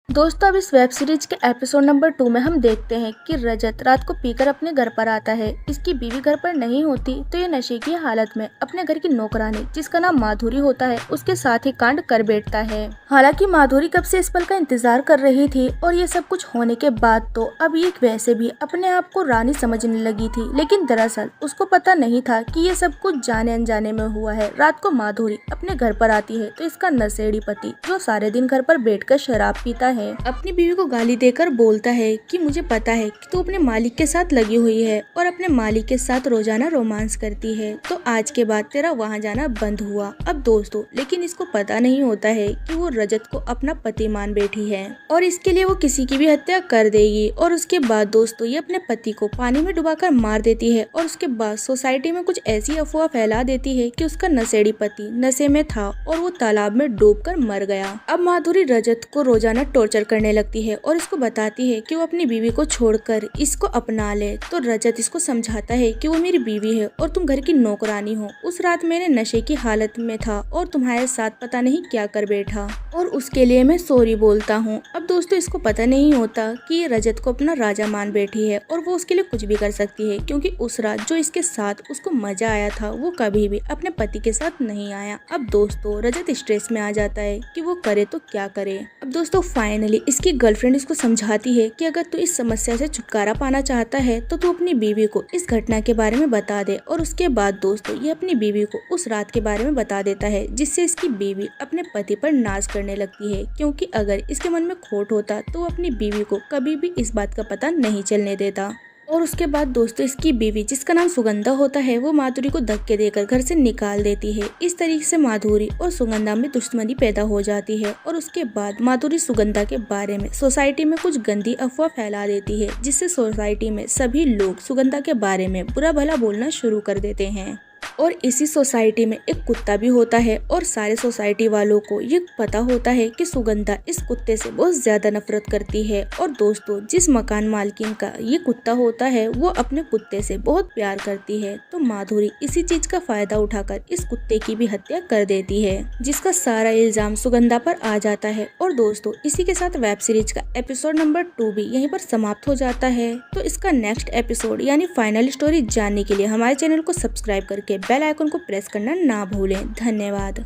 दोस्तों अब इस वेब सीरीज के एपिसोड नंबर 2 में हम देखते हैं कि रजत रात को पीकर अपने घर पर आता है। इसकी बीवी घर पर नहीं होती तो ये नशे की हालत में अपने घर की नौकरानी जिसका नाम माधुरी होता है उसके साथ ही कांड कर बैठता है। हालांकि माधुरी कब से इस पल का इंतजार कर रही थी और ये सब कुछ होने के बाद तो अब ये वैसे भी अपने आप को रानी समझने लगी थी, लेकिन दरअसल उसको पता नहीं था कि ये सब कुछ जाने अनजाने में हुआ है। रात को माधुरी अपने घर पर आती है तो इसका नशेड़ी पति जो सारे दिन घर पर बैठकर शराब पीता है अपनी बीवी को गाली देकर बोलता है कि मुझे पता है कि तू अपने मालिक के साथ लगी हुई है और अपने मालिक के साथ रोजाना रोमांस करती है, तो आज के बाद तेरा वहाँ जाना बंद हुआ। अब दोस्तों लेकिन इसको पता नहीं होता है कि वो रजत को अपना पति मान बैठी है और इसके लिए वो किसी की भी हत्या कर देगी। और उसके बाद दोस्तों ये अपने पति को पानी में डुबाकर मार देती है और उसके बाद सोसाइटी में कुछ ऐसी अफवाह फैला देती है कि उसका नशेड़ी पति नशे में था और वो तालाब में डूबकर मर गया। अब माधुरी रजत को रोजाना टॉर्चर करने लगती है और इसको बताती है कि वो अपनी बीवी को छोड़कर इसको अपना ले। तो रजत इसको समझाता है कि वो मेरी बीवी है और तुम घर की नौकरानी हो। उस रात मैंने नशे की हालत में था और तुम्हारे साथ पता नहीं क्या कर बैठा और उसके लिए मैं सॉरी बोलता हूँ। अब दोस्तों इसको पता नहीं होता कि ये रजत को अपना राजा मान बैठी है और वो उसके लिए कुछ भी कर सकती है, क्योंकि उस रात जो इसके साथ उसको मजा आया था वो कभी भी अपने पति के साथ नहीं आया। अब दोस्तों रजत स्ट्रेस में आ जाता है कि वो करे तो क्या करे। अब दोस्तों फाइनली इसकी गर्लफ्रेंड इसको समझाती है कि अगर तू इस समस्या से छुटकारा पाना चाहता है तो तू अपनी बीवी को इस घटना के बारे में बता दे। और उसके बाद दोस्तों ये अपनी बीवी को उस रात के बारे में बता देता है, जिससे इसकी बीवी अपने पति पर नाज करने लगती है, क्योंकि अगर इसके मन में खोट होता तो वो अपनी बीवी को कभी भी इस बात का पता नहीं चलने देता। और उसके बाद दोस्तों इसकी बीवी जिसका नाम सुगंधा होता है वो माधुरी को धक्के देकर घर से निकाल देती है। इस तरीके से माधुरी और सुगंधा में दुश्मनी पैदा हो जाती है और उसके बाद माधुरी सुगंधा के बारे में सोसाइटी में कुछ गंदी अफवाह फैला देती है, जिससे सोसाइटी में सभी लोग सुगंधा के बारे में बुरा भला बोलना शुरू कर देते हैं। और इसी सोसाइटी में एक कुत्ता भी होता है और सारे सोसाइटी वालों को ये पता होता है कि सुगंधा इस कुत्ते से बहुत ज्यादा नफरत करती है। और दोस्तों जिस मकान मालकिन का ये कुत्ता होता है वो अपने कुत्ते से बहुत प्यार करती है, तो माधुरी इसी चीज का फायदा उठाकर इस कुत्ते की भी हत्या कर देती है, जिसका सारा इल्जाम सुगंधा पर आ जाता है। और दोस्तों इसी के साथ वेब सीरीज का एपिसोड नंबर 2 भी यहीं पर समाप्त हो जाता है। तो इसका नेक्स्ट एपिसोड यानी फाइनल स्टोरी जानने के लिए हमारे चैनल को सब्सक्राइब करके बेल आइकन को प्रेस करना ना भूलें। धन्यवाद।